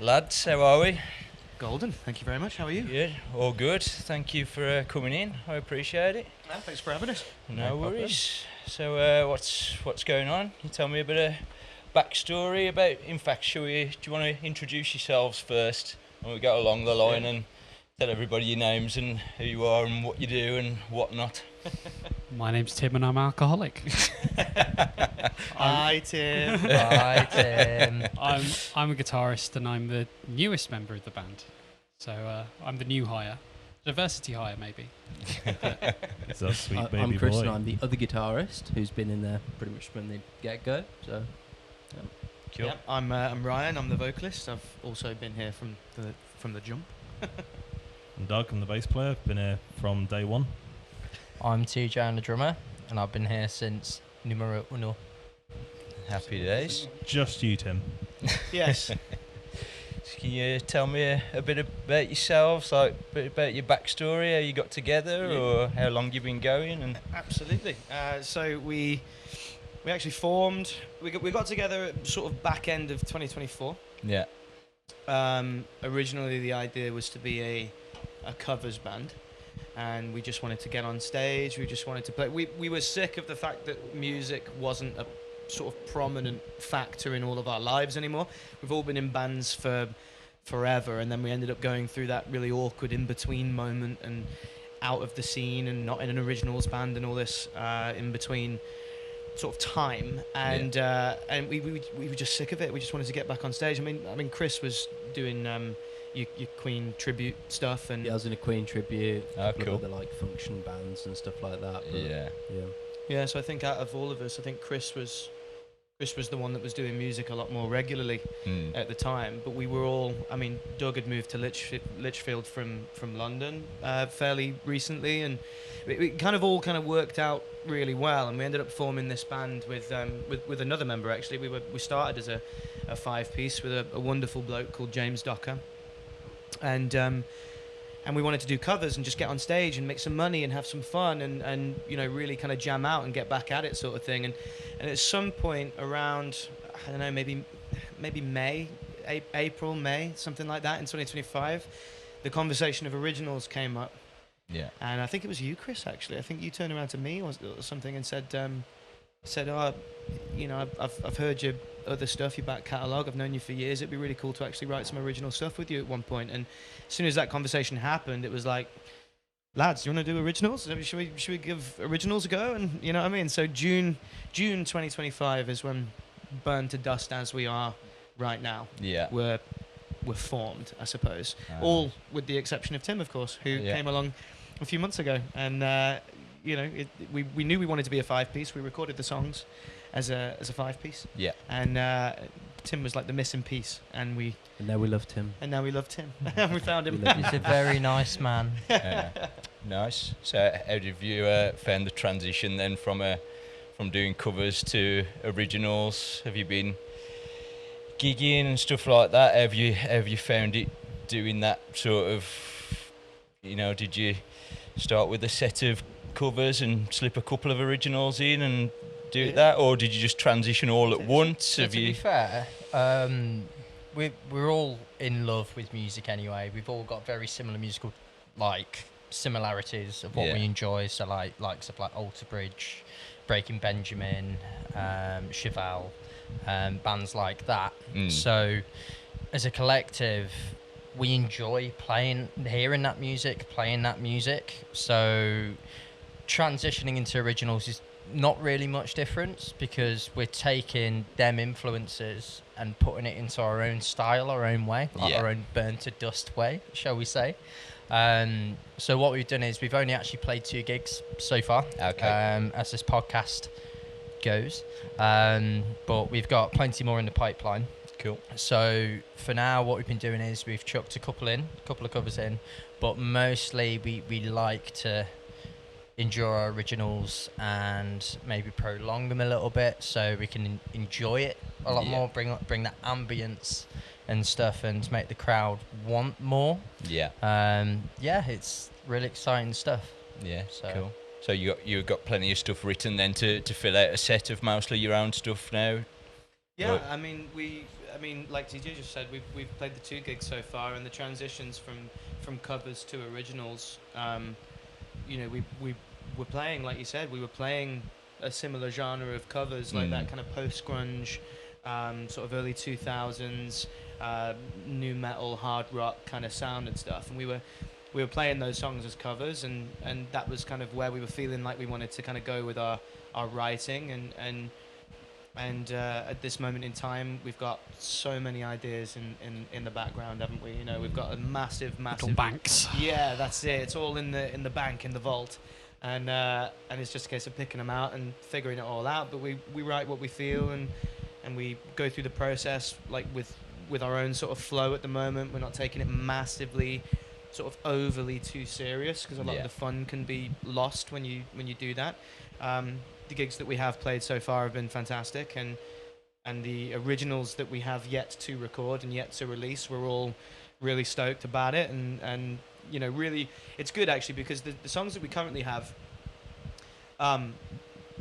Lads, how are we? Golden, thank you very much. How are you? Good, all good. Thank you for coming in. I appreciate it. No, thanks for having us. No worries. So, what's going on? Can you tell me a bit of backstory about? In fact, do you want to introduce yourselves first, and we go along the line and tell everybody your names and who you are and what you do and whatnot. My name's Tim and I'm alcoholic. Hi, Tim. Hi, Tim. I'm a guitarist and I'm the newest member of the band. So I'm the new hire. Diversity hire, maybe. It's a sweet baby I'm Chris boy. and I'm the other guitarist who's been in there pretty much from the get-go. So, Cool. Yep, I'm Ryan. I'm the vocalist. I've also been here from the jump. I'm Doug, I'm the bass player. Been here from day one. I'm TJ, I'm the drummer, and I've been here since numero uno. Happy days. Just you, Tim. Yes. Can you tell me a bit about yourselves, like a bit about your backstory, how you got together, or how long you've been going? And Absolutely. So we actually formed. We got together at sort of back end of 2024. yeah, Originally, the idea was to be a covers band, and we just wanted to get on stage. We just wanted to play. We were sick of the fact that music wasn't a sort of prominent factor in all of our lives anymore. We've all been in bands for forever, and then we ended up going through that really awkward in-between moment and out of the scene and not in an originals band and all this in-between sort of time, and we were just sick of it. We just wanted to get back on stage. I mean, Chris was doing your Queen tribute stuff, and yeah, I was in a Queen tribute, a couple cool. of other like function bands and stuff like that. But, yeah. yeah. So I think out of all of us, I think Chris was the one that was doing music a lot more regularly at the time. But we were all. I mean, Doug had moved to Lichfield from London fairly recently, and it kind of all worked out really well. And we ended up forming this band with another member. Actually, we started as a 5-piece with a wonderful bloke called James Docker, and we wanted to do covers and just get on stage and make some money and have some fun and you know, really kind of jam out and get back at it, sort of thing. And at some point around, I don't know, maybe April, May, something like that in 2025, the conversation of originals came up. Yeah. And I think it was you, Chris, actually. I think you turned around to me or something and said, oh, you know, I've heard your other stuff, your back catalogue. I've known you for years. It'd be really cool to actually write some original stuff with you at one point. And as soon as that conversation happened, it was like, lads, do you want to do originals? Should we give originals a go? And you know what I mean? So June 2025 is when Burn to Dust As We Are right now. Yeah. We're formed, I suppose. All with the exception of Tim, of course, who came along a few months ago. And you know, we knew we wanted to be a 5-piece. We recorded the songs as a 5-piece. Yeah. And Tim was like the missing piece, and now we love Tim. now we loved him. And we found him. He's a very nice man. Nice. So, how did you found the transition then from doing covers to originals? Have you been gigging and stuff like that? Have you found it doing that sort of? You know, did you start with a set of covers and slip a couple of originals in and do that, or did you just transition all at once? To be fair, we're all in love with music anyway. We've all got very similar musical similarities of what we enjoy. So likes of like Alter Bridge, Breaking Benjamin, Chevelle, bands like that. So as a collective, we enjoy hearing that music, playing that music. So transitioning into originals is not really much difference, because we're taking them influences and putting it into our own style, our own way, our own Burn to Dust way, shall we say. So what we've done is we've only actually played 2 gigs so far, as this podcast goes, but we've got plenty more in the pipeline. Cool. So for now, what we've been doing is we've chucked a couple of covers in, but mostly we like to enjoy our originals and maybe prolong them a little bit so we can enjoy it a lot more, bring that ambience and stuff, and make the crowd want more. It's really exciting stuff. Cool. So you got plenty of stuff written then to fill out a set of mostly your own stuff now? Yeah, I mean, I mean, like TJ just said, we've played the 2 gigs so far, and the transitions from covers to originals. You know, we were playing, like you said, we were playing a similar genre of covers, like that kind of post grunge, sort of early 2000s, new metal, hard rock kind of sound and stuff, and we were playing those songs as covers, and that was kind of where we were feeling like we wanted to kind of go with our writing, and at this moment in time, we've got so many ideas in the background, haven't we? You know, we've got a massive Little banks. Yeah, that's it. It's all in the bank, in the vault, and it's just a case of picking them out and figuring it all out. But we write what we feel, and we go through the process like with our own sort of flow at the moment. We're not taking it massively, sort of overly too serious, because a lot of the fun can be lost when you do that. The gigs that we have played so far have been fantastic, and the originals that we have yet to record and yet to release, we're all really stoked about it, and you know, really, it's good actually, because the songs that we currently have,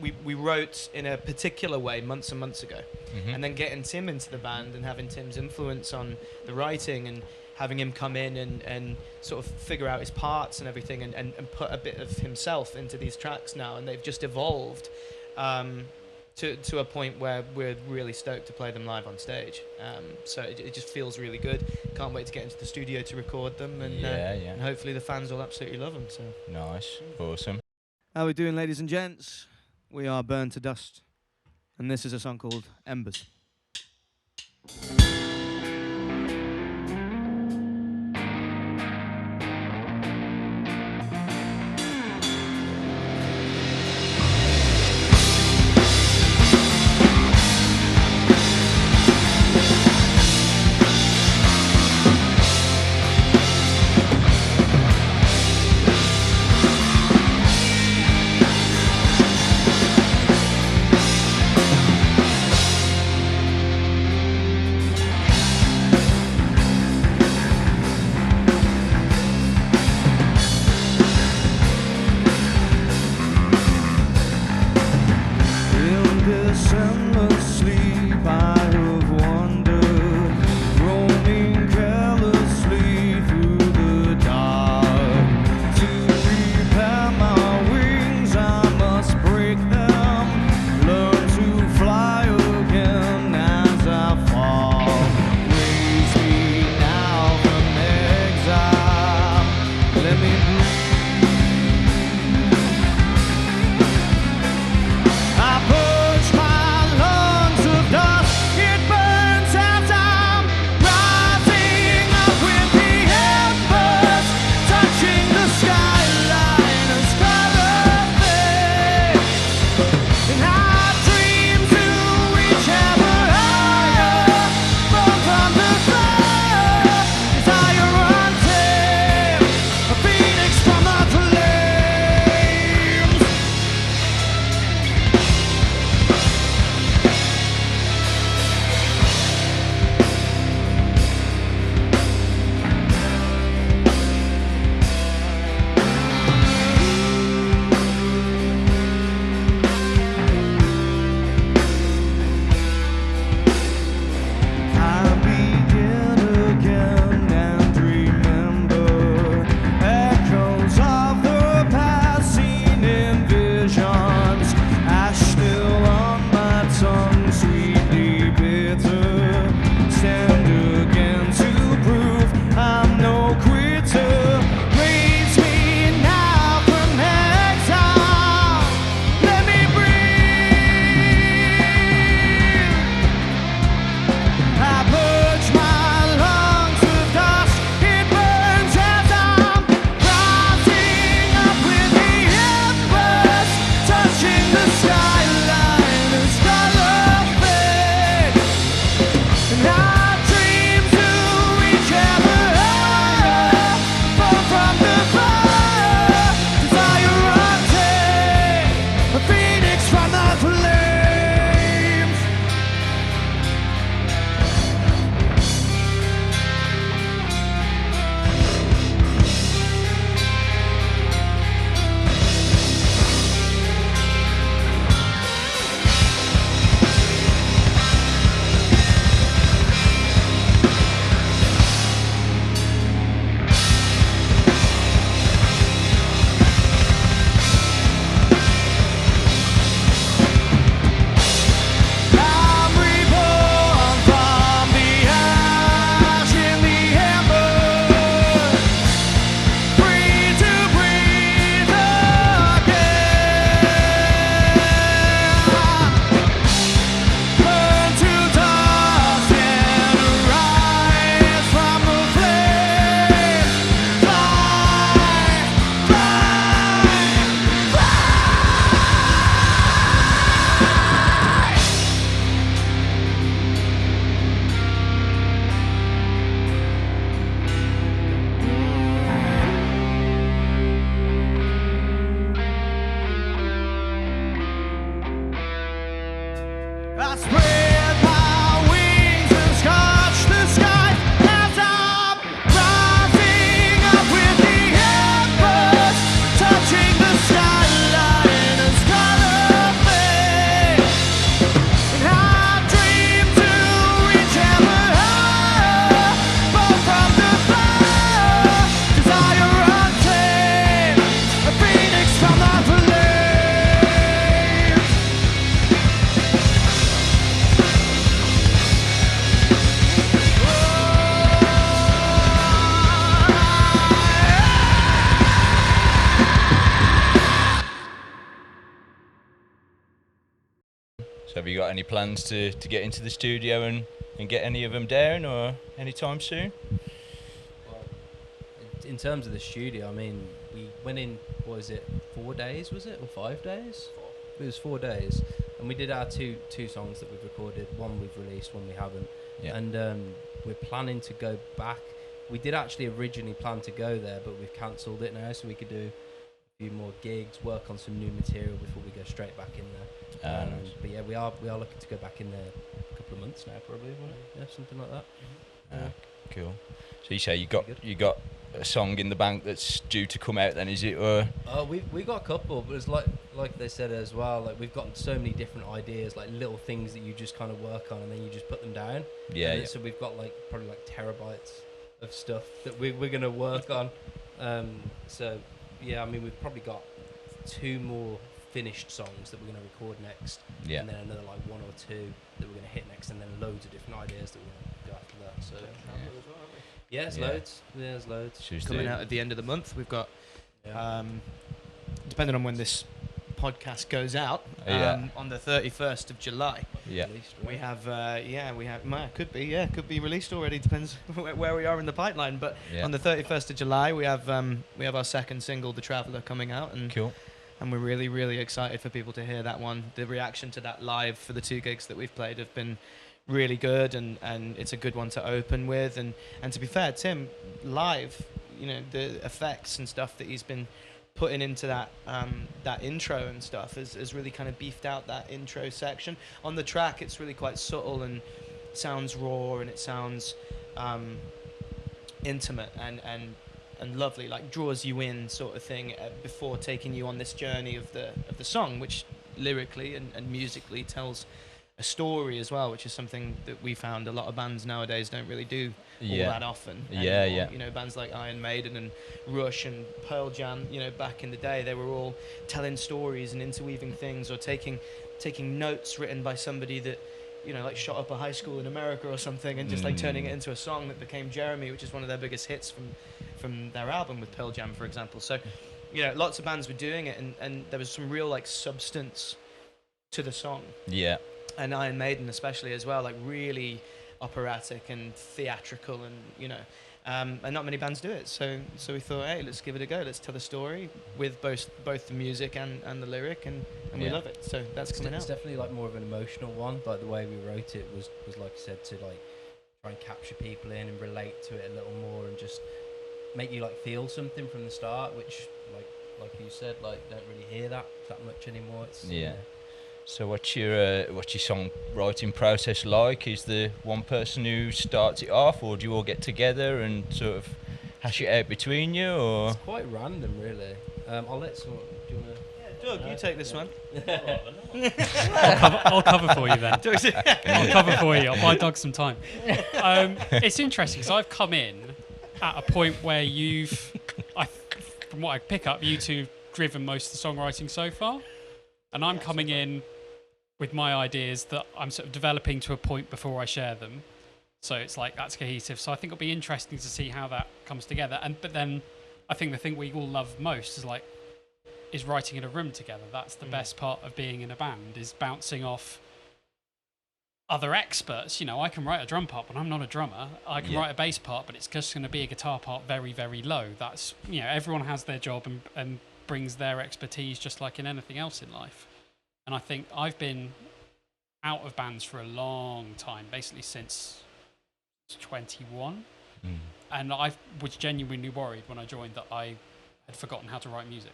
we wrote in a particular way months and months ago, and then getting Tim into the band and having Tim's influence on the writing and having him come in and sort of figure out his parts and everything, and put a bit of himself into these tracks now, and they've just evolved to a point where we're really stoked to play them live on stage. So it just feels really good. Can't wait to get into the studio to record them, and hopefully the fans will absolutely love them. So Nice, awesome. how we doing, ladies and gents? We are Burned to Dust, and this is a song called Embers. So have you got any plans to get into the studio and get any of them down, or anytime soon? Well, in terms of the studio, I mean, we went in, what was it, 4 days, was it, or 5 days? It was 4 days, and we did our two songs that we've recorded. One we've released, one we haven't. Yeah. And we're planning to go back. We did actually originally plan to go there, but we've cancelled it now, so we could do a few more gigs, work on some new material before we go straight back in there. Nice. But yeah, we are looking to go back in there a couple of months now, probably, won't it? Yeah, something like that. Cool. So you say you got a song in the bank that's due to come out then, is it? Or We got a couple, but it's like they said as well, like we've got so many different ideas, like little things that you just kind of work on and then you just put them down. Yeah. So we've got like probably like terabytes of stuff that we're gonna work on. So yeah, I mean we've probably got 2 more finished songs that we're gonna record next. Yeah. And then another like 1 or 2 that we're gonna hit next, and then loads of different ideas that we're gonna go after that. So yeah, there's Yeah. loads. Yeah, there's loads. Coming out at the end of the month, we've got, Yeah. depending on when this podcast goes out, Yeah. on the 31st of July, Yeah. Released, we right? have, could be released already, depends where we are in the pipeline, but Yeah. on the 31st of July, we have our second single, The Traveller, coming out, and Cool. we're really, really excited for people to hear that one. The reaction to that live for the 2 gigs that we've played have been really good, and it's a good one to open with. And to be fair, Tim, live, you know, the effects and stuff that he's been putting into that that intro and stuff has really kind of beefed out that intro section. On the track, it's really quite subtle and sounds raw, and it sounds intimate and lovely, like draws you in sort of thing, before taking you on this journey of the song, which lyrically and musically tells a story as well, which is something that we found a lot of bands nowadays don't really do all that often Yeah, anymore. yeah. You know, bands like Iron Maiden and Rush and Pearl Jam, you know, back in the day, they were all telling stories and interweaving things, or taking notes written by somebody that, you know, like shot up a high school in America or something, and just like turning it into a song that became Jeremy, which is one of their biggest hits from their album with Pearl Jam, for example. So, you know, lots of bands were doing it, and there was some real like substance to the song. Yeah. And Iron Maiden especially as well, like really operatic and theatrical, and you know, and not many bands do it. So we thought, hey, let's give it a go. Let's tell a story with both the music and the lyric, and we Yeah. love it. So that's coming It's out. definitely like more of an emotional one. Like the way we wrote it was like I said, to like try and capture people in and relate to it a little more, and just make you like feel something from the start, which like you said, like don't really hear that much anymore. It's Yeah. So what's your songwriting process like? Is there one person who starts it off, or do you all get together and sort of hash it out between you, or? It's quite random, really. I'll let someone. Do you wanna? Doug, you take this one. I'll cover for you then. I'll cover for you. I'll buy Doug some time. It's interesting because I've come in at a point where from what I pick up, you two driven most of the songwriting so far, and I'm coming in with my ideas that I'm sort of developing to a point before I share them. So it's like that's cohesive. So I think it'll be interesting to see how that comes together. But then I think the thing we all love most is writing in a room together. That's the best part of being in a band, is bouncing off other experts. You know, I can write a drum part, but I'm not a drummer. I can write a bass part, but it's just going to be a guitar part very, very low. That's, you know, everyone has their job and brings their expertise just like in anything else in life. And I think I've been out of bands for a long time, basically since 21. And I was genuinely worried when I joined that I had forgotten how to write music,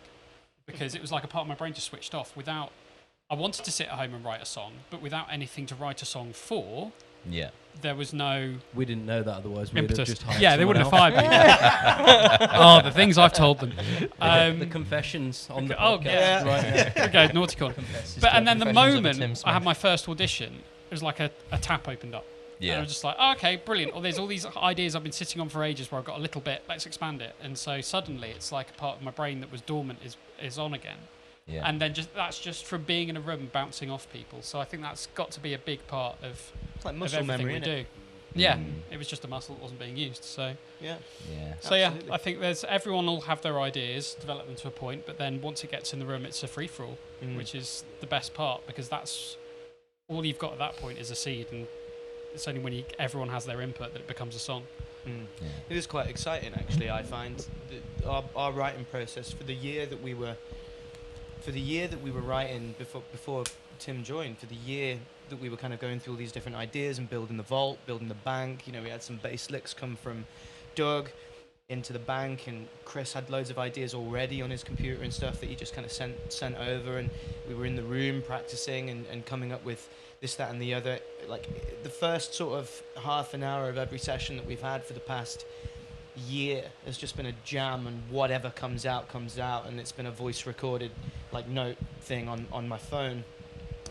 because it was like a part of my brain just switched off. I wanted to sit at home and write a song, but without anything to write a song for, Yeah. there was no We didn't know that, otherwise we'd have impetus. just hired Yeah, they someone wouldn't have else. fired me. Oh, the things I've told them. The confessions on the Oh, podcast yeah. right now. Okay, naughty corner. But and then the Confessions of a moment Tim I had Smith. my first audition, it was like a tap opened up. And I Yeah. was just like, oh, okay, brilliant. Or there's all these ideas I've been sitting on for ages where I've got a little bit, let's expand it. And so suddenly it's like a part of my brain that was dormant is on again. Yeah. And then that's just from being in a room bouncing off people. So I think that's got to be a big part of, It's like of muscle everything memory, we innit? do. Yeah, Mm. it was just a muscle that wasn't being used. So Yeah. Yeah. so yeah, Absolutely. I think everyone will have their ideas, develop them to a point, but then once it gets in the room, it's a free for all, which is the best part, because that's all you've got at that point is a seed, and it's only when everyone has their input that it becomes a song. Yeah. It is quite exciting, actually. I find our writing process for the year that we were writing before Tim joined, for the year that we were kind of going through all these different ideas and building the vault, building the bank. You know, we had some bass licks come from Doug into the bank, and Chris had loads of ideas already on his computer and stuff that he just kind of sent over, and we were in the room practicing and coming up with this, that, and the other. Like the first sort of half an hour of every session that we've had for the past year has just been a jam, and whatever comes out, and it's been a voice recorded like note thing on my phone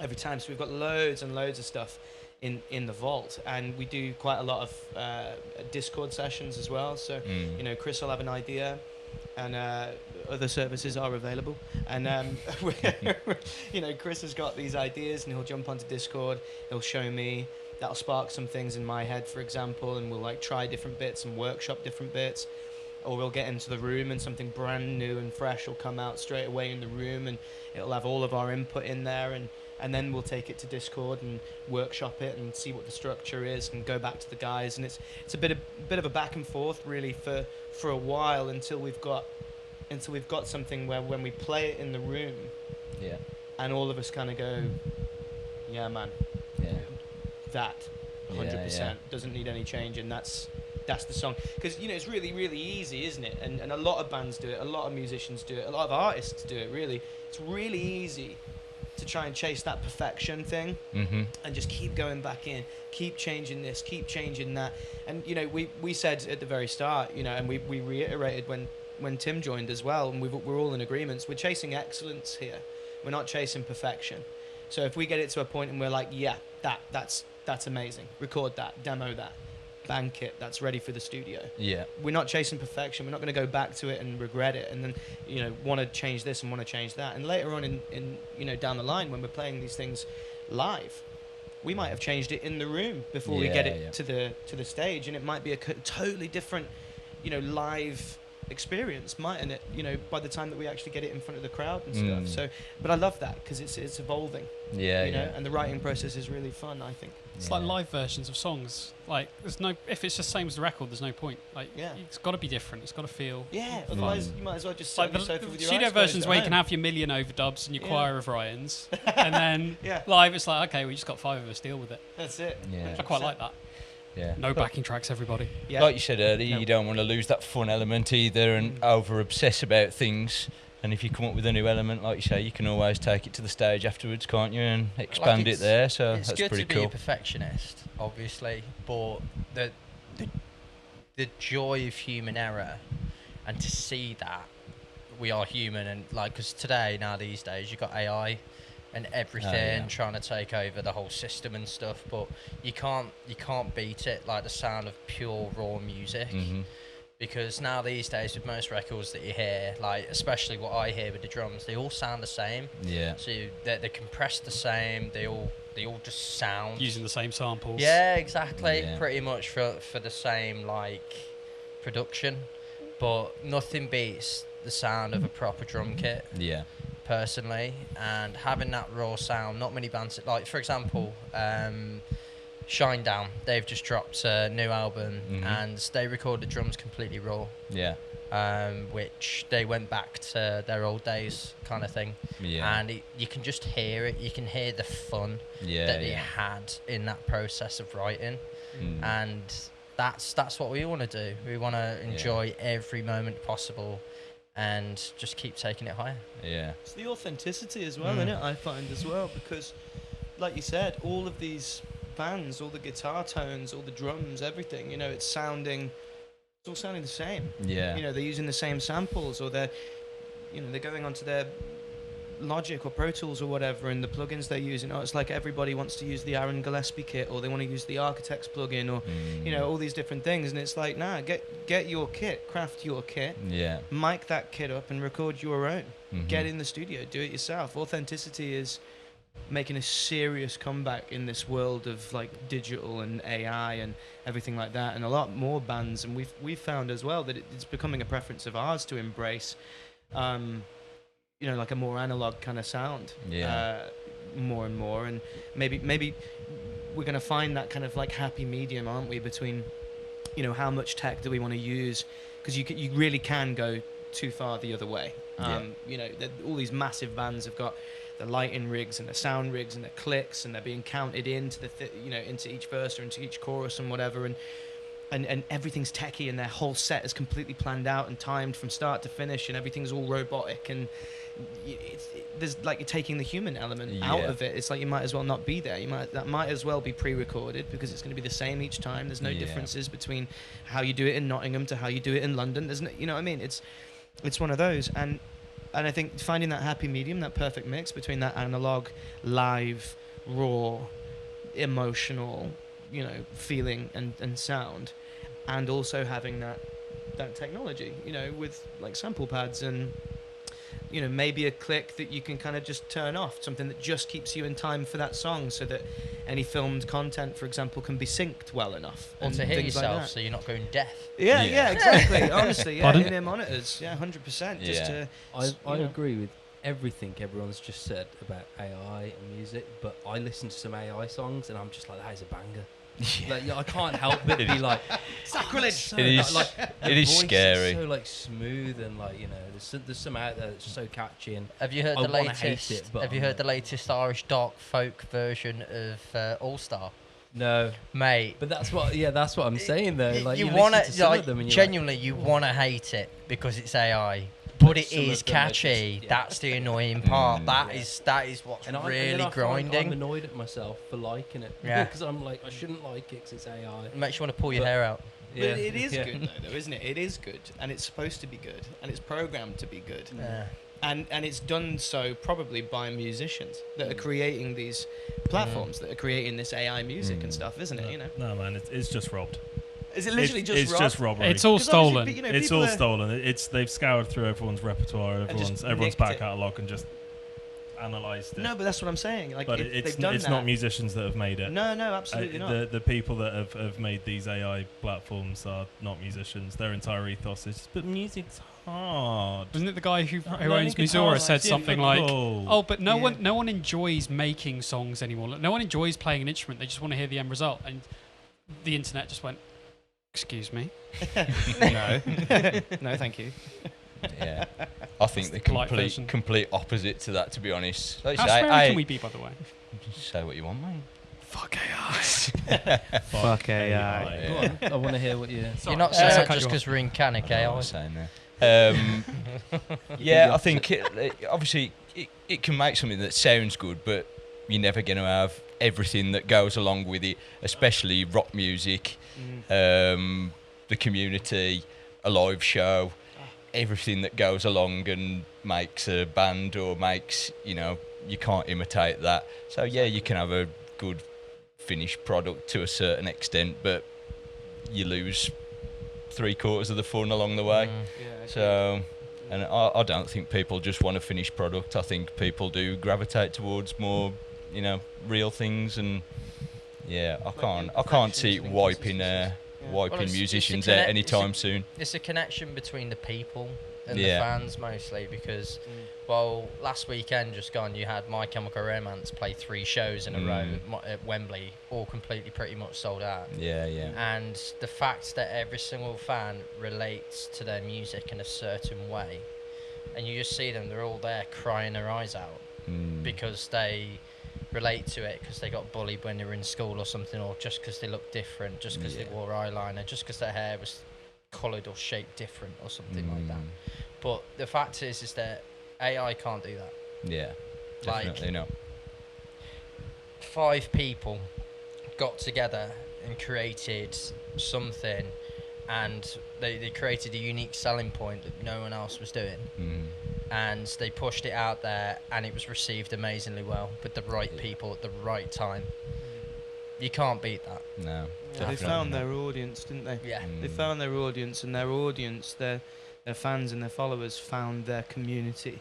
every time. So we've got loads and loads of stuff in the vault, and we do quite a lot of Discord sessions as well. So you know, Chris will have an idea, and other services are available, and you know, Chris has got these ideas, and he'll jump onto Discord, he'll show me, that'll spark some things in my head, for example, and we'll like try different bits and workshop different bits, or we'll get into the room and something brand new and fresh will come out straight away in the room, and it'll have all of our input in there, and then we'll take it to Discord and workshop it and see what the structure is and go back to the guys, and it's a bit of a back and forth really for a while until we've got something where when we play it in the room, and all of us kind of go, yeah man, that 100% doesn't need any change, and that's the song. Because you know, it's really, really easy, isn't it? And a lot of bands do it, a lot of musicians do it, a lot of artists do it. Really, it's really easy to try and chase that perfection thing, and just keep going back in, keep changing this, keep changing that. And you know, we said at the very start, you know, and we reiterated when Tim joined as well, and we're all in agreements, we're chasing excellence here, we're not chasing perfection. So if we get it to a point and we're like, yeah, that's amazing, record that, demo that, bank it, that's ready for the studio. Yeah, we're not chasing perfection. We're not going to go back to it and regret it, and then you know, want to change this and want to change that. And later on in you know, down the line, when we're playing these things live, we might have changed it in the room before we get it to the stage, and it might be a totally different, you know, live experience, mightn't it? You know, by the time that we actually get it in front of the crowd and stuff. So, but I love that because it's evolving. You know, and the writing process is really fun, I think. It's like live versions of songs. Like, if it's just the same as the record, there's no point. Like, it's got to be different. It's got to feel. Yeah, otherwise you might as well just sit on the sofa with your eyes studio closed versions at where you home. can have your million overdubs and your choir of Ryans, and then live it's like, okay, we just got 5 of us, deal with it. That's it. I quite like that. No backing tracks, everybody. Like you said earlier, you don't want to lose that fun element either and over obsess about things. And if you come up with a new element, like you say, you can always take it to the stage afterwards, can't you, and expand it there. So that's pretty cool. It's good to be a perfectionist, obviously, but the joy of human error, and to see that we are human, and like, because these days, you've got AI and everything trying to take over the whole system and stuff, but you can't beat it, like the sound of pure raw music. Because now these days, with most records that you hear, like especially what I hear with the drums, they all sound the same. So they're compressed the same. They all just sound using the same samples. Yeah, exactly. Pretty much for the same like production, but nothing beats the sound of a proper drum kit. Personally, and having that raw sound. Not many bands, like for example, Shinedown, they've just dropped a new album, and they recorded drums completely raw. Which they went back to their old days kind of thing. And you can just hear it. You can hear the fun that they had in that process of writing, and that's what we want to do. We want to enjoy every moment possible and just keep taking it higher. It's the authenticity as well, isn't it? I find as well, because like you said, all of these bands, all the guitar tones, all the drums, everything, you know, it's all sounding the same. You know, they're using the same samples, or they're going onto their Logic or Pro Tools or whatever, and the plugins they're using, it's like everybody wants to use the Aaron Gillespie kit, or they want to use the Architects plugin, or you know, all these different things, and it's like, nah, get your kit, craft your kit, mic that kit up and record your own. Get in the studio, do it yourself. Authenticity is making a serious comeback in this world of like digital and AI and everything like that, and a lot more bands, and we've found as well that it's becoming a preference of ours to embrace you know, like a more analog kind of sound. more and more, and maybe we're going to find that kind of like happy medium, aren't we, between, you know, how much tech do we want to use, because you really can go too far the other way. You know, all these massive bands have got the lighting rigs and the sound rigs and the clicks, and they're being counted into the you know, into each verse or into each chorus and whatever, and everything's techie, and their whole set is completely planned out and timed from start to finish, and everything's all robotic, and there's like, you're taking the human element out of it. It's like you might as well not be there. That might as well be pre-recorded, because it's going to be the same each time. There's no differences between how you do it in Nottingham to how you do it in London. There's no, you know what I mean? It's one of those, and I think finding that happy medium, that perfect mix between that analog, live, raw, emotional, you know, feeling and sound, and also having that technology, you know, with like sample pads and, you know, maybe a click that you can kind of just turn off, something that just keeps you in time for that song, so that any filmed content, for example, can be synced well enough. Or and to hear things like yourself that. so you're not going deaf. Yeah, exactly. Honestly, yeah, Pardon? in-ear monitors, 100%. Just to, I you know. agree with everything everyone's just said about AI and music, but I listen to some AI songs and I'm just like, that is a banger. Like, I can't help but be like, sacrilege. So, It is- like, the it is voice scary. so like smooth, and like, you know, there's some out there that's so catchy. And Have you heard I the wanna hate latest? it, but Have you I'm heard like- the latest Irish dark folk version of All Star, no, mate? but that's what I'm saying though. Like, you you want listen to some like of them and you're genuinely, you want to hate it because it's AI, but it Some of is them are catchy. just- yeah. That's the annoying part. That Yeah. is what's and really then I find I'm grinding. annoyed at myself for liking it. Yeah. Because I'm like, I shouldn't like it because it's AI. It makes you want to pull your But- hair out. But it is good though, isn't it? It is good, and it's supposed to be good, and it's programmed to be good, Yeah. and it's done so probably by musicians that are creating these platforms, that are creating this AI music and stuff, isn't it? You know, No, man, it's just robbed. is it literally It's just just robbery. It's all 'Cause obviously, stolen. you know, It's people all are- stolen. They've scoured through everyone's repertoire, just everyone's nicked back it. catalogue, and just analysed it. No, but that's what I'm saying. Like, but they've it's done it's that. not musicians that have made it. No, absolutely not. The people that have made these AI platforms are not musicians. Their entire ethos is, but music's hard. Wasn't it the guy who Learning owns guitar Missoura is said something like, difficult. "Oh, but no Yeah. one enjoys making songs anymore. No one enjoys playing an instrument. They just want to hear the end result." And the internet just went, "Excuse me." No, no, thank you. Yeah, I think the polite version. complete opposite to that. To be honest, like you How say, sweary can we be, by the way? say what you want, mate. Fuck AI. Fuck AI. Yeah. Go on, I want to hear what you. You're not Sorry, saying I that cut just you off. because we're in Cannock, eh? I was saying there. Yeah, I think obviously it can make something that sounds good, but you're never going to have everything that goes along with it, especially rock music, the community, a live show, everything that goes along and makes a band or makes, you know, you can't imitate that. So yeah, you can have a good finished product to a certain extent, but you lose 3/4 of the fun along the way. Yeah, So, and I don't think people just want a finished product. I think people do gravitate towards more, you know, real things. And yeah, I can't see it wiping Well, wiping it's a musicians connect- out anytime it's soon. It's a connection between the people and Yeah. the fans mostly, because well, last weekend just gone, you had My Chemical Romance play 3 shows in a row at Wembley, all completely pretty much sold out. Yeah, yeah. And the fact that every single fan relates to their music in a certain way, and you just see them, they're all there crying their eyes out because they relate to it, because they got bullied when they were in school or something, or just because they look different, just because they wore eyeliner, just because their hair was coloured or shaped different or something like that. But the fact is that AI can't do that. Yeah, Like- definitely not. 5 people got together and created something, and they created a unique selling point that no one else was doing, and they pushed it out there, and it was received amazingly well with the right people at the right time. You can't beat that. No, They definitely found not. their audience, didn't they? Yeah. They found their audience, and their audience, their fans and their followers found their community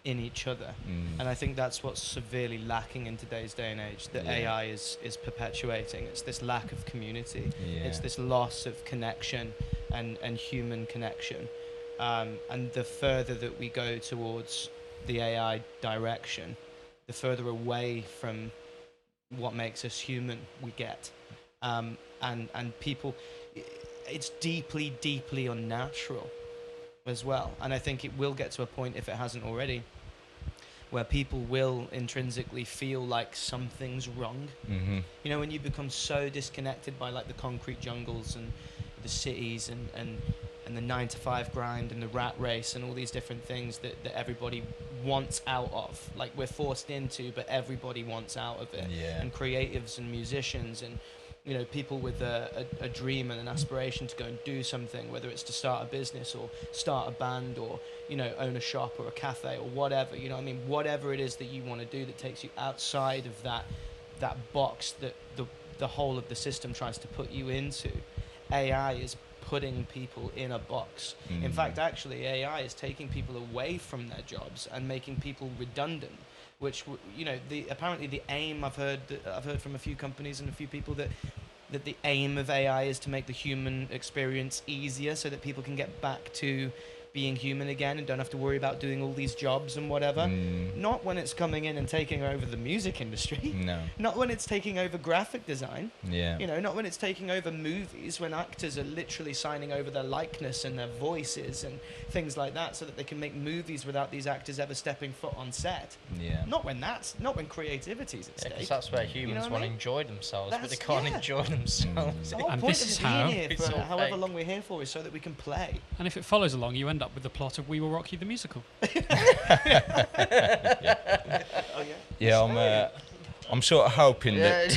in each other. And I think that's what's severely lacking in today's day and age, that Yeah. AI is perpetuating. It's this lack of community. Yeah. It's this loss of connection and human connection. And the further that we go towards the AI direction, the further away from what makes us human we get. And people, it's deeply, deeply unnatural as well. And I think it will get to a point, if it hasn't already, where people will intrinsically feel like something's wrong. Mm-hmm. You know, when you become so disconnected by like the concrete jungles and the cities and the 9-to-5 grind and the rat race and all these different things that everybody wants out of, like we're forced into, but everybody wants out of it. Yeah. And creatives and musicians and, you know, people with a dream and an aspiration to go and do something, whether it's to start a business or start a band or, you know, own a shop or a cafe or whatever, you know what I mean? Whatever it is that you want to do that takes you outside of that box that the whole of the system tries to put you into. AI is putting people in a box. In fact, actually, AI is taking people away from their jobs and making people redundant, which, you know, apparently the aim, I've heard from a few companies and a few people that the aim of AI is to make the human experience easier so that people can get back to being human again and don't have to worry about doing all these jobs and whatever. Not when it's coming in and taking over the music industry. No. Not when it's taking over graphic design. Yeah. You know, not when it's taking over movies, when actors are literally signing over their likeness and their voices and things like that so that they can make movies without these actors ever stepping foot on set. Yeah. Not when creativity's at stake. Because that's where humans what I want to mean? enjoy themselves, but they That's- can't yeah. enjoy themselves. The whole And point this of is being how here it's for all however fake. long we're here for is so that we can play. And if it follows along, you end up with the plot of We Will Rock You the musical. Oh yeah. Yeah, I'm sort of hoping that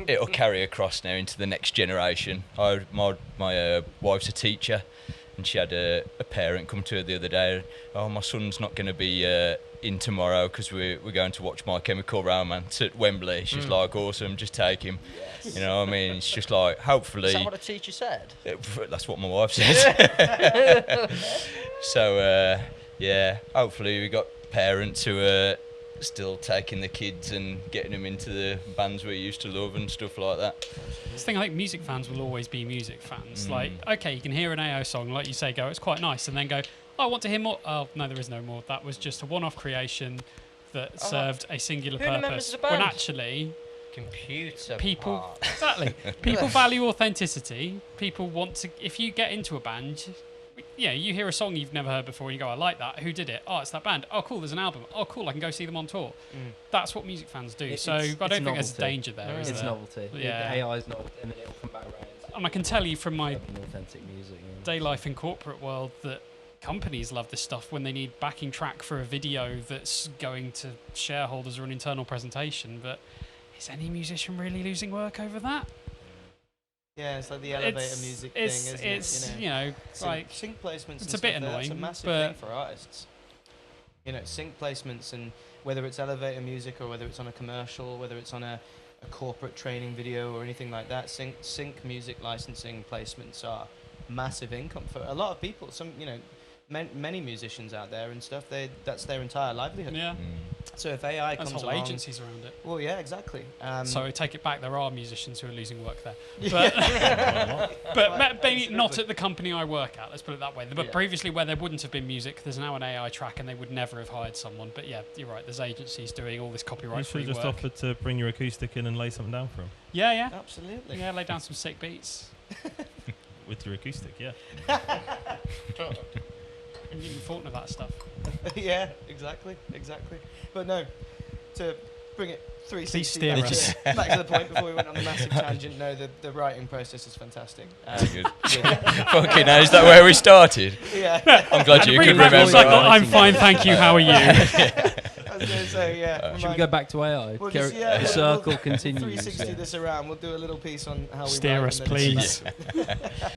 it'll carry across now into the next generation. My wife's a teacher, and she had a parent come to her the other day. Oh, my son's not going to be in tomorrow because we're going to watch My Chemical Romance at Wembley. She's like, awesome, just take him. Yes. You know what I mean? It's just like, hopefully. Is that what a teacher said? That's what my wife says. So, yeah, hopefully we got parents who are still taking the kids and getting them into the bands we used to love and stuff like that. This thing, I think music fans will always be music fans. Like, okay, you can hear an AO song, like you say, go, it's quite nice, and then go, oh, I want to hear more. Oh, no, there is no more. That was just a one-off creation that served a singular Who are the members purpose. of the When band? actually, Computer people parts. exactly people value authenticity. People want to. If you get into a band, yeah, you hear a song you've never heard before, and you go, I like that. Who did it? Oh, it's that band. Oh, cool. There's an album. Oh, cool. I can go see them on tour. That's what music fans do. It- so I it's don't think there's novelty. danger there. Is It's there? novelty. Yeah. The AI is novelty, and then it'll come back around. And I can tell you from my Having authentic music. Yeah. day life in corporate world that companies love this stuff when they need backing track for a video that's going to shareholders or an internal presentation. But is any musician really losing work over that? Yeah, it's like the elevator music thing, isn't it's it? you know, like sync placements. it's and a bit stuff, that's a annoying, massive but- thing for artists. You know, sync placements, and whether it's elevator music or whether it's on a commercial, whether it's on a corporate training video or anything like that, sync music licensing placements are massive income for a lot of people. Some, you know, many musicians out there and stuff. That's their entire livelihood. yeah, So if AI there's comes whole along, agencies around it. well, yeah, exactly. So I take it back. There are musicians who are losing work there, Yeah. but maybe not at the company I work at. Let's put it that way. But Yeah. previously, where there wouldn't have been music, there's now an AI track, and they would never have hired someone. But yeah, you're right. There's agencies doing all this You copyright-free should have work. just offered to bring your acoustic in and lay something down for him. Yeah, yeah, Absolutely. yeah. Lay down some sick beats. With your acoustic, yeah. I'm even thought of that stuff. Yeah, exactly. But no, to bring it 360 steer back, us. back to the point before we went on the massive tangent. No, the writing process is fantastic. Good. Fucking hell, is that where we started? Yeah. I'm glad And you bring could it back full remember. cycle, all. I'm fine, thank you. How are you? I was going to say, yeah. Should we go back to AI? We'll just, yeah, the we'll circle continues. 360 yeah. this around. We'll do a little piece on how we Steer write us, and then please. back.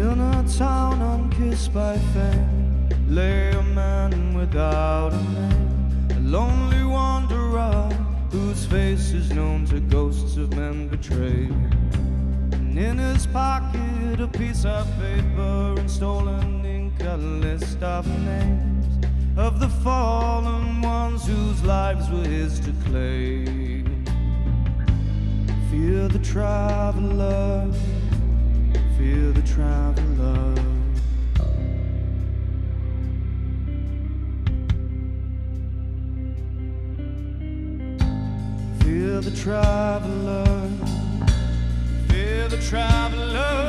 In a town unkissed by fame lay a man without a name, a lonely wanderer whose face is known to ghosts of men betrayed. And in his pocket a piece of paper and stolen ink, a list of names of the fallen ones whose lives were his to claim. Fear the traveler, fear the traveler. Fear the traveler, fear the traveler.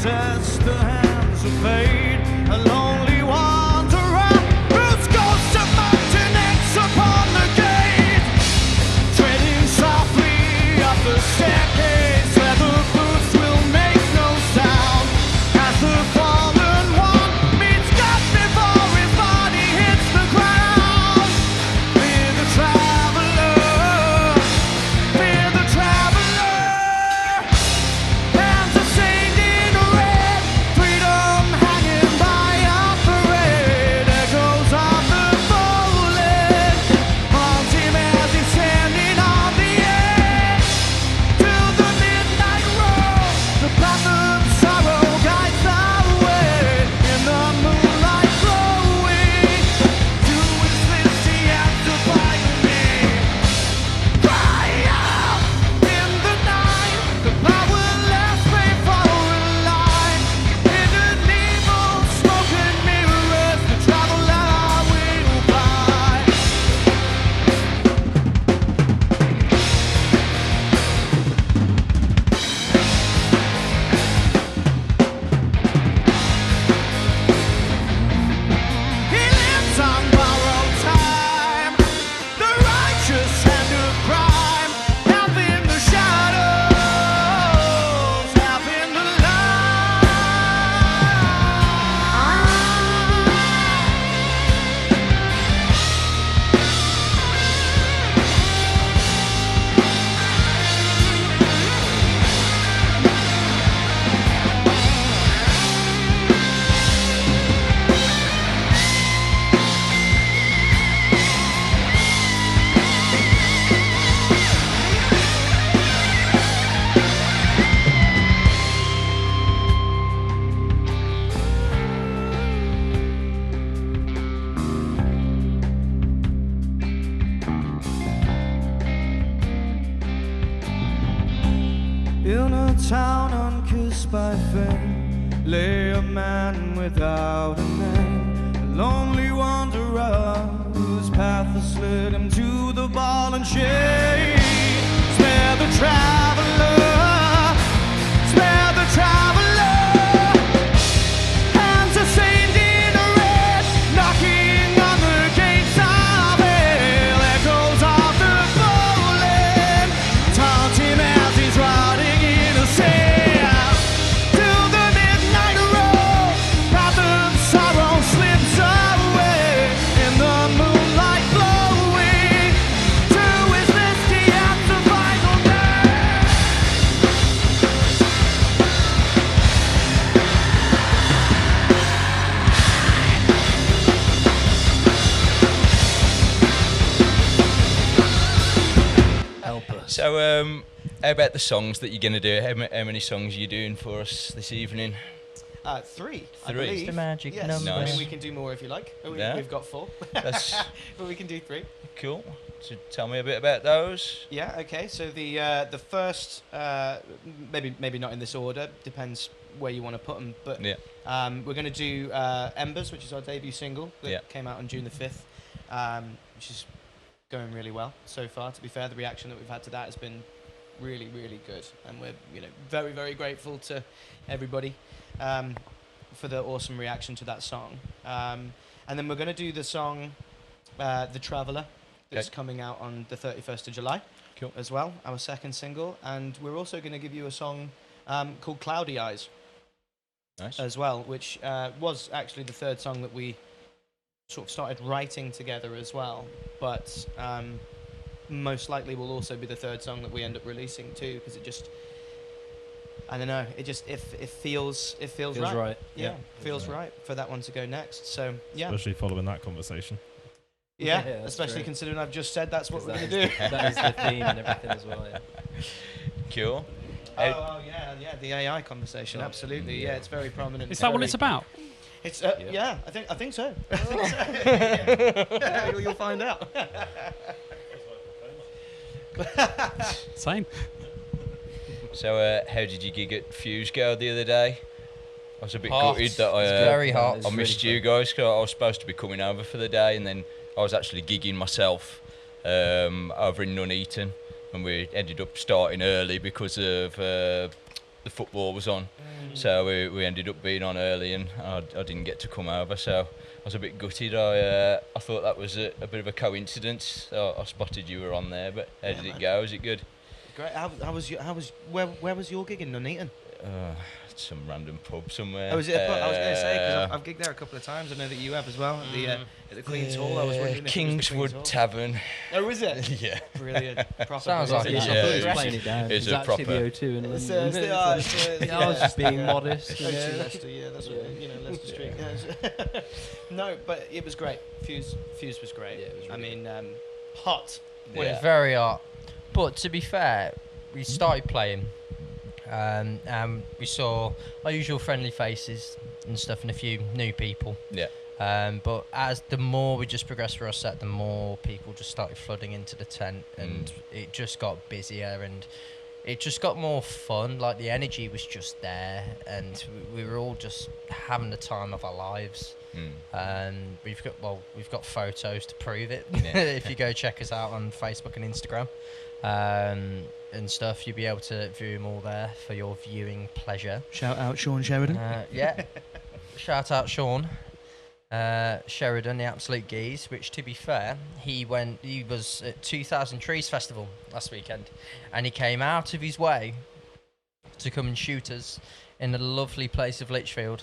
Test the hands of fate, a lonely wanderer whose ghost of mountain aches upon the gate, treading softly up the staircase where the boots will make no sound as the fallen one meets God before his body hits the ground. Fear the traveler, fear the traveler. Hands are stained in red, freedom hanging by a parade. Echoes of the fallen haunt him as he's standing on the edge. To the midnight road, the path of sorrow guides the way. In the moonlight glowing, to his lips he has to find me. Cry out in the night, the powerless pay for a lie. Hidden evil, smoke and mirrors, the traveler will fly. He lives on borrowed time, the righteous hand of crime, half in the shadows, half in the In a town unkissed by fame lay a man without a name, a lonely wanderer whose path has led him to the ball and chain. Spare the traveler, spare the traveler. Hands are stained in red, knocking on the gates of hell. Echoes of the fallen taunt him as he's riding in a sail. To the midnight road, path of sorrow slips away. In the moonlight glowing, to his list he has to final day. Help us. So, how about the songs that you're going to do? How many songs are you doing for us this evening? 3. I Three. believe. It's the magic Yes. number. I Nice. mean, we can do more if you like. Yeah. We've got 4, That's but we can do 3. cool. So tell me a bit about those. Yeah. Okay. So the first, maybe not in this order. Depends where you want to put them. But Yeah. we're going to do Embers, which is our debut single that Yeah. came out on June the 5th, which is going really well so far. To be fair, the reaction that we've had to that has been really, really good, and we're very, very grateful to everybody for the awesome reaction to that song. And then we're going to do the song "The Traveller" that's coming out on the 31st of July. Cool. As well, our second single, and we're also going to give you a song called "Cloudy Eyes" Nice. as well, which was actually the third song that we sort of started writing together as well, but most likely will also be the third song that we end up releasing too, because it just, I don't know, it feels right. Yeah, feels right for that one to go next. So yeah, Especially following that conversation. yeah, Yeah, that's especially true. considering I've just said that's what we're That going to do. is- that is the theme and everything as well. Yeah. Cool. Oh yeah, the AI conversation, absolutely. Yeah, it's very prominent. Is that what it's about? It's Yeah. yeah, I think so. You'll find out. Same. So how did your gig at Fuse go the other day? I was a bit Hot. gutted that It's I very hot. It's I missed really you guys, because I was supposed to be coming over for the day, and then I was actually gigging myself over in Nuneaton, and we ended up starting early because of the football was on. So we ended up being on early, and I didn't get to come over, so I was a bit gutted. I thought that was a bit of a coincidence. I spotted you were on there, but how did it go? Was it good? Great. Where was your gig in Nuneaton? Some random pub somewhere. Oh, was it? I was going to say, because I've gigged there a couple of times. I know that you have as well at the Queen's Hall. I was wondering if it was the Kingswood Queen's Hall. Tavern. Oh, is it? Yeah. Brilliant. Proper Sounds like brilliant. it. I thought he Yeah, was playing it down. it's It's a actually proper- the O2 in It's, London. yeah, I was just being yeah. modest. You O2 know. Leicester, yeah, that's what, Leicester Street. Yeah. No, but it was great. Fuse was great. Yeah, it was I really mean, hot. Well, Yeah. it's very hot. But to be fair, we started playing, and we saw our usual friendly faces and stuff, and a few new people. Yeah. But as the more we just progressed through our set, the more people just started flooding into the tent, and it just got busier, and it just got more fun. Like, the energy was just there, and we were all just having the time of our lives. We've got photos to prove it. Yeah. If you go check us out on Facebook and Instagram and stuff, you'll be able to view them all there for your viewing pleasure. Shout out Sean Sheridan. Yeah. Shout out Sean Sheridan, the absolute geese. Which, to be fair, he was at 2000 Trees Festival last weekend, and he came out of his way to come and shoot us in the lovely place of Lichfield.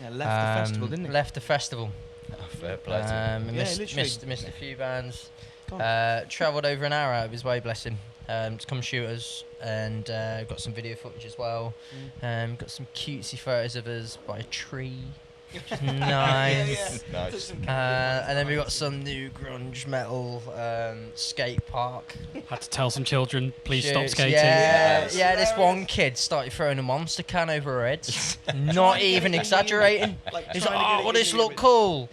Yeah, left the festival, didn't he? Left the festival. Oh, fair play to him. And Yeah, missed literally. a few bands. Go on. Travelled over an hour out of his way, bless him, to come shoot us, and got some video footage as well. Got some cutesy photos of us by a tree. Which is nice. Nice. And then we got some new grunge metal skate park. Had to tell some children, please stop shoots. skating. Yeah, Yes. yeah. This one kid started throwing a monster can over our heads. Not even exaggerating. Like, He's trying like, to get "Oh, it will this in look with- cool?"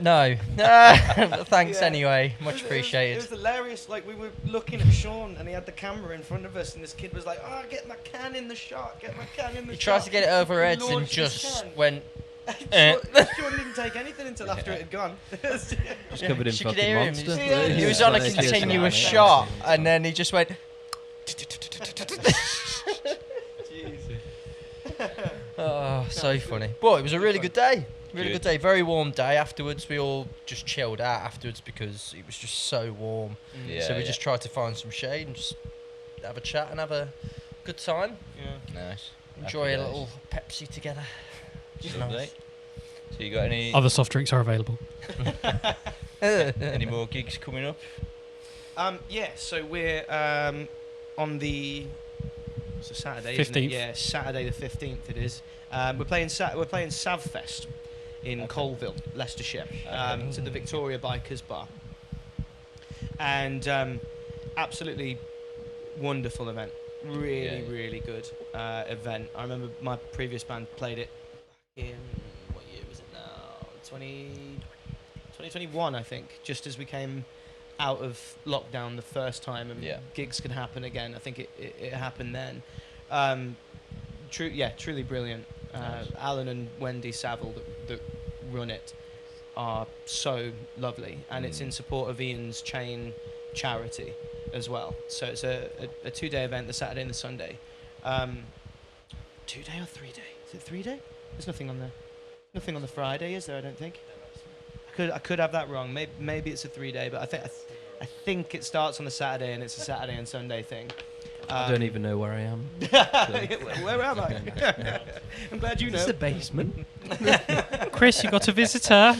No. But thanks Yeah. anyway. Much It was appreciated. hilarious. Like, we were looking at Sean, and he had the camera in front of us, and this kid was like, "Oh, get my can in the shot. Get my can in the He shot." tried to get it over our He heads and launched his just can. went. Sean didn't take anything until after it had gone. Just covered in You could fucking hear him. monster. Yeah. He was on a Like, continuous yeah. shot, and then he just went. Oh, so funny. But it was a really good day. Really good day. Very warm day. Afterwards, we all just chilled out afterwards because it was just so warm. Yeah, So we yeah. just tried to find some shade and just have a chat and have a good time. Nice. Enjoy Happy a days. little Pepsi together. Just Lovely. nice. So you got any Other soft drinks are available. any more gigs coming up? Yeah, so we're on the it's a Saturday, isn't 15th. it? Yeah, Saturday the 15th it is. We're playing Savfest in Colville, Leicestershire, to the Victoria Bikers Bar. And absolutely wonderful event. Really, Yeah. really good event. I remember my previous band played it 2021, I think, just as we came out of lockdown the first time and gigs could happen again. I think it happened then. Truly brilliant. Alan and Wendy Saville that run it are so lovely, and it's in support of Ian's Chain charity as well. So it's a 2-day event, the Saturday and the Sunday. 2-day or 3-day? Is it 3-day? There's nothing on there. Nothing on the Friday, is there? I don't think. I could have that wrong. Maybe it's a 3-day, but I think it starts on a Saturday and it's a Saturday and Sunday thing. I don't even know where I am. Where am I? I'm glad you know. It's the basement. Chris, you got a visitor.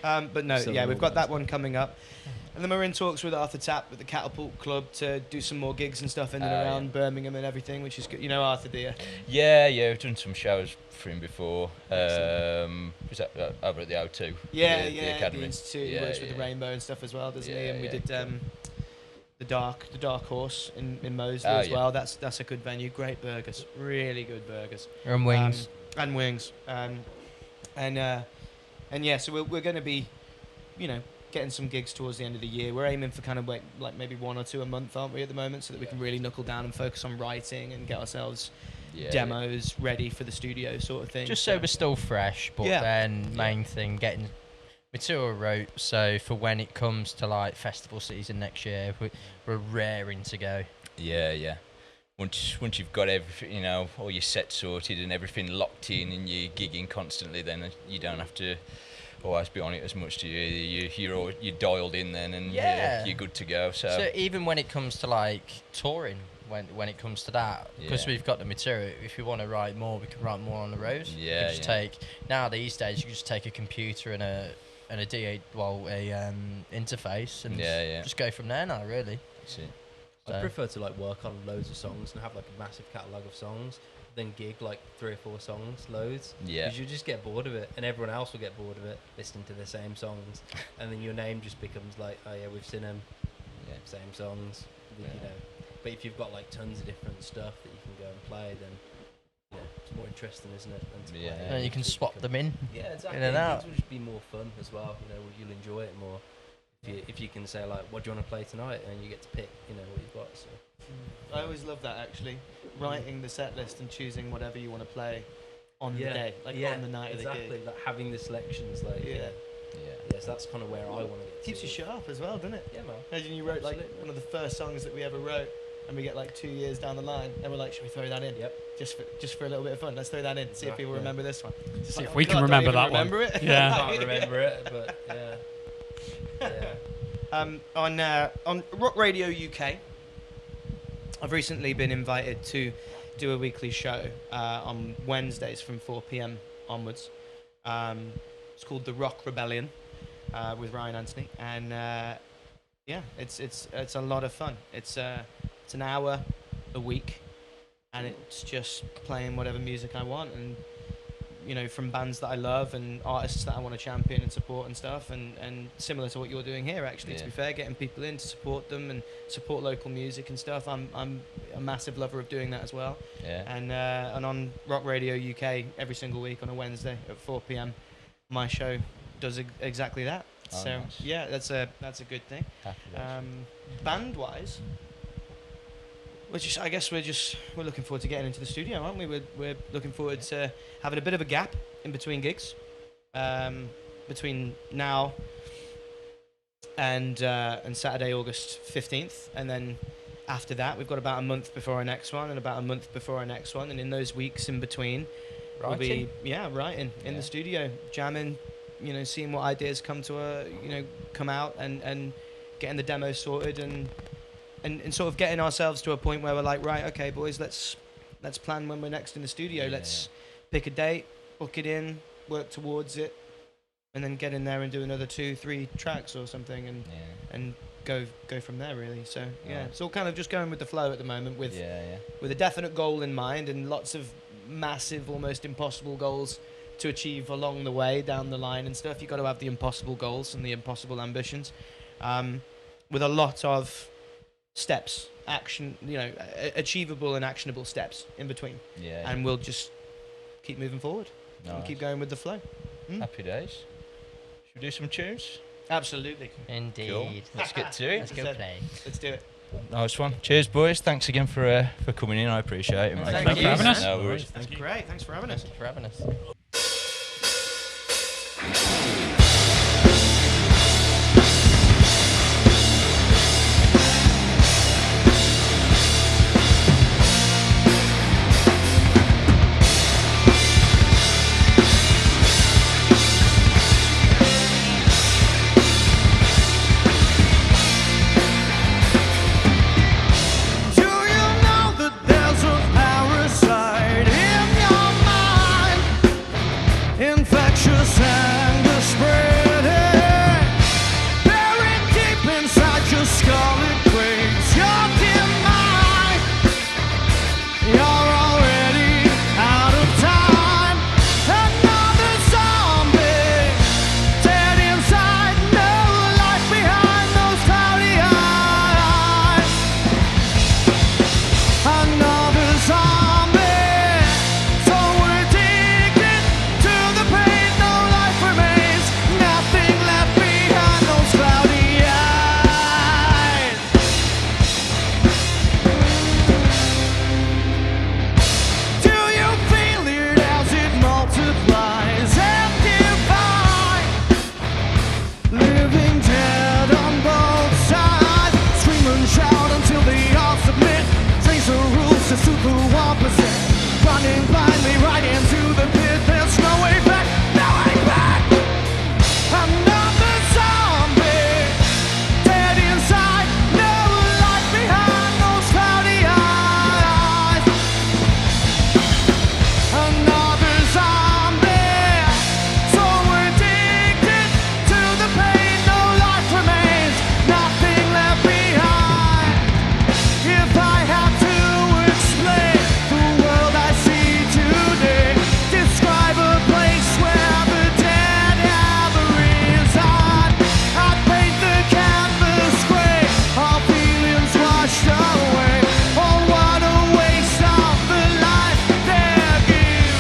But no, So we've got that one coming up. And then we're in talks with Arthur Tapp with the Catapult Club to do some more gigs and stuff in and around Birmingham and everything, which is good. You know Arthur, do you? Yeah, we've done some shows for him before. Was that over at the O2? the Academy. The Institute. He works with the Rainbow and stuff as well, doesn't he? And we did the Dark Horse in Moseley as well. That's a good venue. Great burgers, really good burgers. And wings. And wings. So we're going to be, getting some gigs towards the end of the year. We're aiming for kind of like maybe 1 or 2 a month, aren't we, at the moment, so that we can really knuckle down and focus on writing and get ourselves demos ready for the studio sort of thing. Just so we're still fresh, but then main thing, getting material wrote, so for when it comes to like festival season next year, we're raring to go. Yeah. Once you've got everything, all your sets sorted and everything locked in and you're gigging constantly, then you don't have to always be on it as much. To you're dialed in then, and you're good to go. So even when it comes to like touring, when it comes to that, because we've got the material, if we want to write more, we can write more on the road. Now these days you can just take a computer and a interface and just go from there now, really. That's it. I prefer to like work on loads of songs and have like a massive catalogue of songs, then gig like 3 or 4 songs, loads. Because you just get bored of it, and everyone else will get bored of it, listening to the same songs, and then your name just becomes like, oh yeah, we've seen them, same songs, But if you've got like tons of different stuff that you can go and play, then it's more interesting, isn't it? Than to play And you can swap them in. Yeah, exactly. In and out. It will just be more fun as well. You'll enjoy it more if you can say like, what do you want to play tonight, and you get to pick, what you've got. So. I always love that, actually, writing the set list and choosing whatever you want to play on the day, on the night of the gig. Exactly, like having the selections, so that's kind of where I want to get. Keeps you sharp as well, doesn't it? Yeah, man. Imagine you wrote like one of the first songs that we ever wrote, and we get like 2 years down the line, and we're like, should we throw that in? Yep. Just for a little bit of fun. Let's throw that in. See if people remember this one. See if we can remember that one. Remember it? Yeah. I can't remember it, but on Rock Radio UK, I've recently been invited to do a weekly show on Wednesdays from 4 p.m. onwards. It's called The Rock Rebellion with Ryan Anthony, and it's a lot of fun. It's an hour a week, and it's just playing whatever music I want, and from bands that I love and artists that I want to champion and support and stuff, and similar to what you're doing here, actually, to be fair, getting people in to support them and support local music and stuff. I'm a massive lover of doing that as well. And on Rock Radio UK every single week on a Wednesday at 4 p.m, my show does exactly that. Nice. That's a good thing. Band wise, I guess we're looking forward to getting into the studio, aren't we? We're looking forward to having a bit of a gap in between gigs, between now and Saturday, August 15th, and then after that we've got about a month before our next one, and about a month before our next one, and in those weeks in between, we'll be writing in the studio, jamming, seeing what ideas come out, and getting the demo sorted, and sort of getting ourselves to a point where we're like, right, okay, boys, let's plan when we're next in the studio. Let's pick a date, book it in, work towards it, and then get in there and do another 2-3 tracks or something, and go from there, really. So it's all kind of just going with the flow at the moment, with a definite goal in mind, and lots of massive, almost impossible goals to achieve along the way, down the line and stuff. You've got to have the impossible goals and the impossible ambitions, with a lot of steps, action, achievable and actionable steps in between. And we'll just keep moving forward. and Nice. keep going with the flow. Happy days. Should we do some tunes? Absolutely. Indeed. Cool. Let's get to it. Let's go play. Let's do it. Nice one. Cheers, boys. Thanks again for coming in. I appreciate it, mate. Thank you for having us. No worries. That's great. Thanks for having us. Thank you for having us. Do you know that there's a parasite in your mind? Infectious anger spreading, buried deep inside your skull. It craves your demise. You're already out of time. Another zombie, dead inside, no life behind those cloudy eyes. Another zombie, so addicted to the pain, no life remains, nothing left behind those cloudy eyes. Do you feel it as it multiplies and divides? Living dead on both sides. Scream and shout until they all submit. Change the rules to suit the 1%. Running blindly right into the pit. There's no way back, no way back. Another zombie, dead inside, no life behind those cloudy eyes. Another zombie, so addicted to the pain, no life remains, nothing left behind. If I had to explain the world I see today, describe a place where the dead have risen, I'd paint the canvas gray, all feelings washed away. Oh, what a waste of the life they're giving.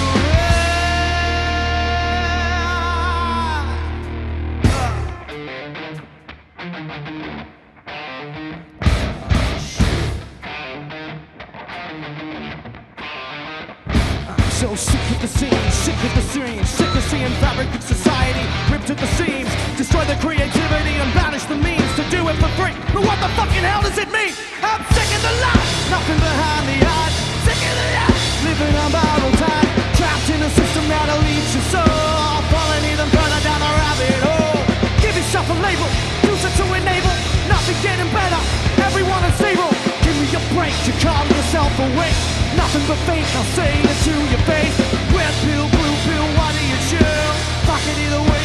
So sick of the scene, sick of the scene, sick of seeing fabric of society ripped at the seams. Destroy the creativity and banish the means to do it for free. But what the fucking hell does it mean? I'm sick of the lies, nothing behind the eyes. Sick of the lies, living on borrowed time, trapped in a system that'll eat your soul. Falling even further down the rabbit hole. Give yourself a label, use it to enable nothing getting better. Everyone unstable. Give me a break, you call yourself awake. Nothing but fake, I'll say it to your face. Red pill, blue pill, what do you choose? Fuck it either way.